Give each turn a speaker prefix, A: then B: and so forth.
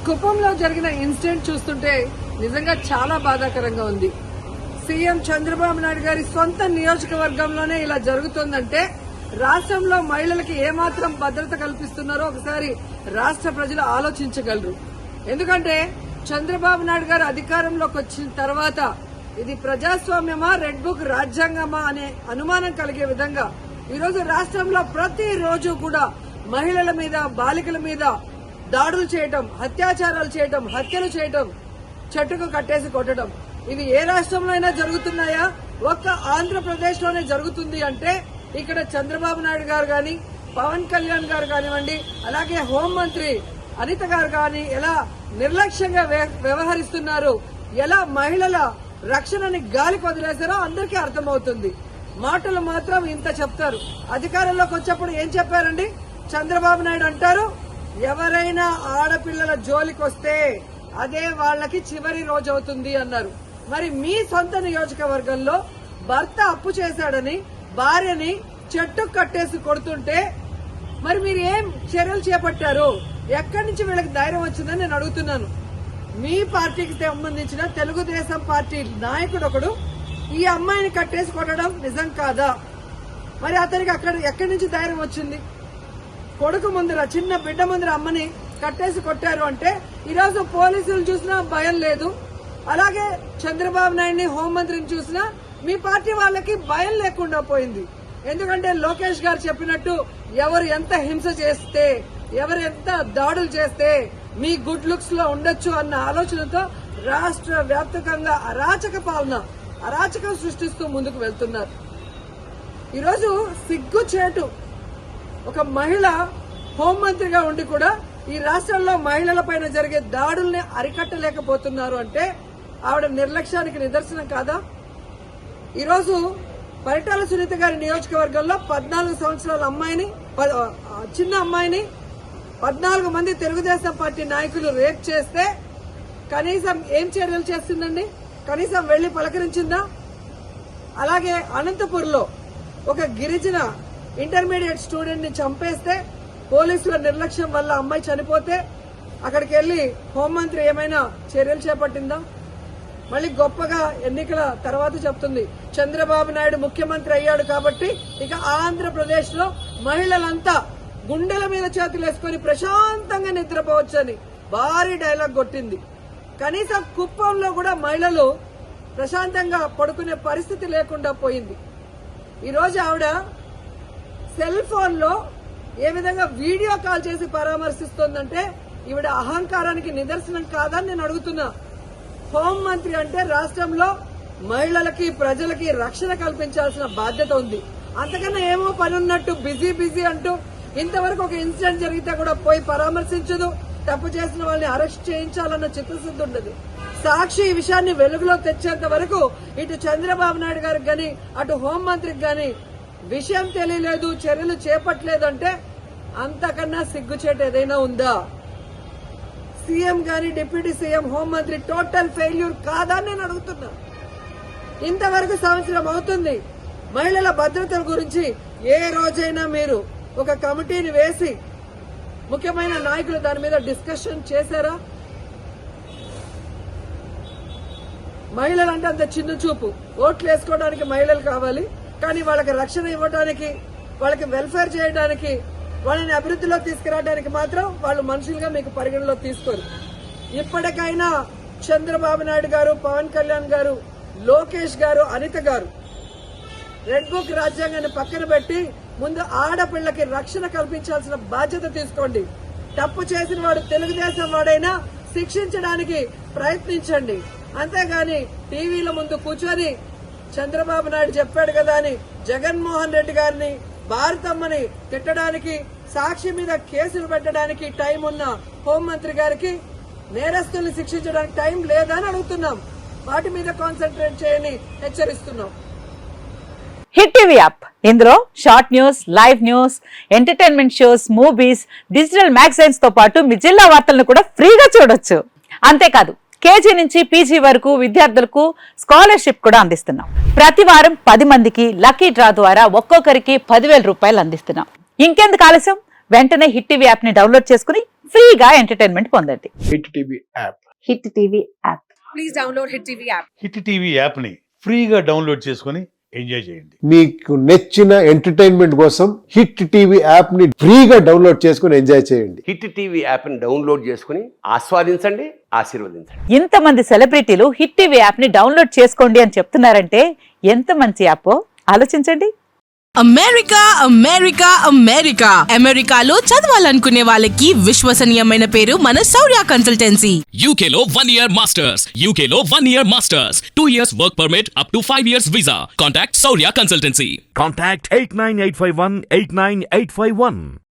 A: కుప్పంలో జరిగిన ఇన్సిడెంట్ చూస్తుంటే నిజంగా చాలా బాధాకరంగా ఉంది. సీఎం చంద్రబాబు నాయుడు గారి సొంత నియోజకవర్గంలోనే ఇలా జరుగుతుందంటే రాష్ట్రంలో మహిళలకి ఏమాత్రం భద్రత కల్పిస్తున్నారో ఒకసారి రాష్ట్ర ప్రజలు ఆలోచించగలరు. ఎందుకంటే చంద్రబాబు నాయుడు గారు అధికారంలోకి వచ్చిన తర్వాత ఇది ప్రజాస్వామ్యమా, రెడ్ బుక్ రాజ్యాంగమా అనే అనుమానం కలిగే విధంగా ఈరోజు రాష్ట్రంలో ప్రతిరోజు కూడా మహిళల మీద, బాలికల మీద దాడులు చేయటం, అత్యాచారాలు చేయటం, హత్యలు చేయటం, చెట్టుకు కట్టేసి కొట్టడం, ఇవి ఏ రాష్ట్రంలో అయినా జరుగుతున్నాయా? ఒక్క ఆంధ్రప్రదేశ్ లోనే జరుగుతుంది అంటే ఇక్కడ చంద్రబాబు నాయుడు గారు గాని, పవన్ కళ్యాణ్ గారు కానివ్వండి, అలాగే హోంమంత్రి అనిత గారు గాని ఎలా నిర్లక్ష్యంగా వ్యవహరిస్తున్నారు, ఎలా మహిళల రక్షణని గాలికి వదిలేశారో అందరికీ అర్థమవుతుంది. మాటలు మాత్రం ఇంత చెప్తారు, అధికారంలోకి వచ్చేప్పుడు ఏం చెప్పారండి? చంద్రబాబు నాయుడు అంటారు, ఎవరైనా ఆడపిల్లల జోలికి వస్తే అదే వాళ్ళకి చివరి రోజు అవుతుంది అన్నారు. మరి మీ సొంత నియోజకవర్గంలో భర్త అప్పు చేశాడని భార్యని చెట్టు కట్టేసి కొడుతుంటే మరి మీరు ఏం చర్యలు చేపట్టారు? ఎక్కడి నుంచి వీళ్ళకి ధైర్యం వచ్చిందని నేను అడుగుతున్నాను. మీ పార్టీకి సంబంధించిన తెలుగుదేశం పార్టీ నాయకుడు ఒకడు ఈ అమ్మాయిని కట్టేసి కొట్టడం నిజం కాదా? మరి అతనికి ఎక్కడి నుంచి ధైర్యం వచ్చింది? కొడుకు ముందర, చిన్న బిడ్డ ముందర అమ్మని కట్టేసి కొట్టారు అంటే ఈరోజు పోలీసులు చూసినా భయం లేదు. అలాగే చంద్రబాబు నాయుడిని, హోంమంత్రిని చూసినా మీ పార్టీ వాళ్ళకి భయం లేకుండా పోయింది. ఎందుకంటే లోకేష్ గారు చెప్పినట్టు ఎవరు ఎంత హింస చేస్తే, ఎవరు ఎంత దాడులు చేస్తే మీ గుడ్ లుక్స్ లో ఉండొచ్చు అన్న ఆలోచనతో రాష్ట్ర వ్యాప్తంగా అరాచక పాలన, అరాచకం సృష్టిస్తూ ముందుకు వెళ్తున్నారు. ఈరోజు సిగ్గుచేటు ఒక మహిళ హోంమంత్రిగా ఉండి కూడా ఈ రాష్ట్రంలో మహిళల పైన జరిగే దాడుల్ని అరికట్టలేకపోతున్నారు అంటే ఆవిడ నిర్లక్ష్యానికి నిదర్శనం కాదా? ఈరోజు పరిటాల సునీత గారి నియోజకవర్గంలో 14 సంవత్సరాల అమ్మాయిని, చిన్న అమ్మాయిని 14 మంది తెలుగుదేశం పార్టీ నాయకులు రేప్ చేస్తే కనీసం ఏం చర్యలు చేస్తుందండి? కనీసం వెళ్లి పలకరించిందా? అలాగే అనంతపూర్లో ఒక గిరిజన ఇంటర్మీడియట్ స్టూడెంట్ ని చంపేస్తే పోలీసుల నిర్లక్ష్యం వల్ల అమ్మాయి చనిపోతే అక్కడికి వెళ్లి హోంమంత్రి ఏమైనా చర్యలు చేపట్టిందా? మళ్ళీ గొప్పగా ఎన్నికల తర్వాత చెప్తుంది చంద్రబాబు నాయుడు ముఖ్యమంత్రి అయ్యాడు కాబట్టి ఇక ఆంధ్రప్రదేశ్ లో మహిళలంతా గుండెల మీద చేతులేసుకుని ప్రశాంతంగా నిద్రపోవచ్చని భారీ డైలాగ్ కొట్టింది. కనీసం కుప్పంలో కూడా మహిళలు ప్రశాంతంగా పడుకునే పరిస్థితి లేకుండా పోయింది. ఈరోజు ఆవిడ సెల్ ఫోన్ లో ఏ విధంగా వీడియో కాల్ చేసి పరామర్శిస్తోందంటే ఈవిడ అహంకారానికి నిదర్శనం కాదని నేను అడుగుతున్నా. హోంమంత్రి అంటే రాష్ట్రంలో మహిళలకి, ప్రజలకి రక్షణ కల్పించాల్సిన బాధ్యత ఉంది. అంతకన్నా ఏమో పని ఉన్నట్టు బిజీ అంటూ ఇంతవరకు ఒక ఇన్సిడెంట్ జరిగితే కూడా పోయి పరామర్శించదు. తప్పు చేసిన వాళ్ళని అరెస్ట్ చేయించాలన్న చిత్తశుద్ధి ఉండదు. సాక్షి ఈ విషయాన్ని వెలుగులో తెచ్చేంత వరకు ఇటు చంద్రబాబు నాయుడు గారికి గాని, అటు హోంమంత్రికి గాని విషయం తెలియలేదు, చర్యలు చేపట్టలేదంటే అంతకన్నా సిగ్గుచేటు ఏదైనా ఉందా? సీఎం గాని, డిప్యూటీ సీఎం, హోంమంత్రి టోటల్ ఫెయిల్యూర్ కాదా నేను అడుగుతున్నా. ఇంతవరకు సంవత్సరం అవుతుంది. మహిళల భద్రత గురించి ఏ రోజైనా మీరు ఒక కమిటీని వేసి ముఖ్యమైన నాయకులు దాని మీద డిస్కషన్ చేశారా? మహిళలంటే అంత చిన్న చూపు. ఓట్లు వేసుకోవడానికి మహిళలు కావాలి, కానీ వాళ్ళకి రక్షణ ఇవ్వడానికి, వాళ్ళకి వెల్ఫేర్ చేయడానికి, వాళ్ళని అభివృద్ధిలో తీసుకురావడానికి మాత్రం వాళ్ళు మనుషులుగా మీకు పరిగణలో తీసుకోరు. ఇప్పటికైనా చంద్రబాబు నాయుడు గారు, పవన్ కళ్యాణ్ గారు, లోకేష్ గారు, అనిత గారు రెడ్ బుక్ రాజ్యాంగాన్ని పక్కన పెట్టి ముందు ఆడపిల్లకి రక్షణ కల్పించాల్సిన బాధ్యత తీసుకోండి. తప్పు చేసిన వాడు తెలుగుదేశం వాడైనా శిక్షించడానికి ప్రయత్నించండి. అంతేగాని టీవీల ముందు కూర్చొని చంద్రబాబు నాయుడు చెప్పాడు కదా అని జగన్మోహన్ రెడ్డి గారిని, భారతమ్మని తిట్టడానికి, సాక్షి మీద కేసులు పెట్టడానికి టైం ఉన్న హోంమంత్రి గారికి నేరస్తుల్ని శిక్షించడానికి టైం లేదని అడుగుతున్నాం. వాటి మీద కాన్సన్ట్రేట్ చేయని హెచ్చరిస్తున్నాం.
B: హిట్ టీవీ యాప్, ఇందులో short news, live news, entertainment shows, movies, digital magazines తో పాటు మీ జిల్లా వార్తలను కూడా ఫ్రీగా చూడొచ్చు. అంతేకాదు కేజీ నుంచి పీజీ వరకు విద్యార్థులకు స్కాలర్షిప్ కూడా అందిస్తున్నాం. ప్రతి వారం 10 మందికి లక్కీ డ్రా ద్వారా ఒక్కొక్కరికి 10,000 రూపాయలు అందిస్తున్నాం. ఇంకెందుకు ఆలస్యం, వెంటనే హిట్ టీవీ యాప్ ని డౌన్లోడ్ చేసుకుని ఫ్రీగా ఎంటర్టైన్మెంట్ పొందండి.
C: Hit TV app.
B: Hit TV app.
D: Hit TV యాప్ని ఫ్రీగా డౌన్లోడ్ చేసుకొని ఎంజాయ్ చేయండి.
C: మీకు నచ్చిన ఎంటర్టైన్మెంట్ కోసం హిట్ టీవీ యాప్ ని ఫ్రీగా డౌన్లోడ్ చేసుకుని ఎంజాయ్ చేయండి.
E: హిట్ టీవీ యాప్ని డౌన్లోడ్ చేసుకుని ఆస్వాదించండి, ఆశీర్వదించండి.
B: ఇంతమంది సెలబ్రిటీలు హిట్ టీవీ యాప్ ని డౌన్లోడ్ చేసుకోండి అని చెప్తున్నారంటే ఎంత మంచి యాప్ ఆలోచించండి.
F: అమెరికా అమెరికా అమెరికా అమెరికాలో చదవాలనుకునే వాళ్ళకి విశ్వసనీయమైన పేరు మన శౌర్య consultancy.
G: UK Law 1 Year Masters. UK Law 1 Year Masters. 2 years work permit up to 5 years visa. Contact Saurya Consultancy.
H: Contact 89851 89851.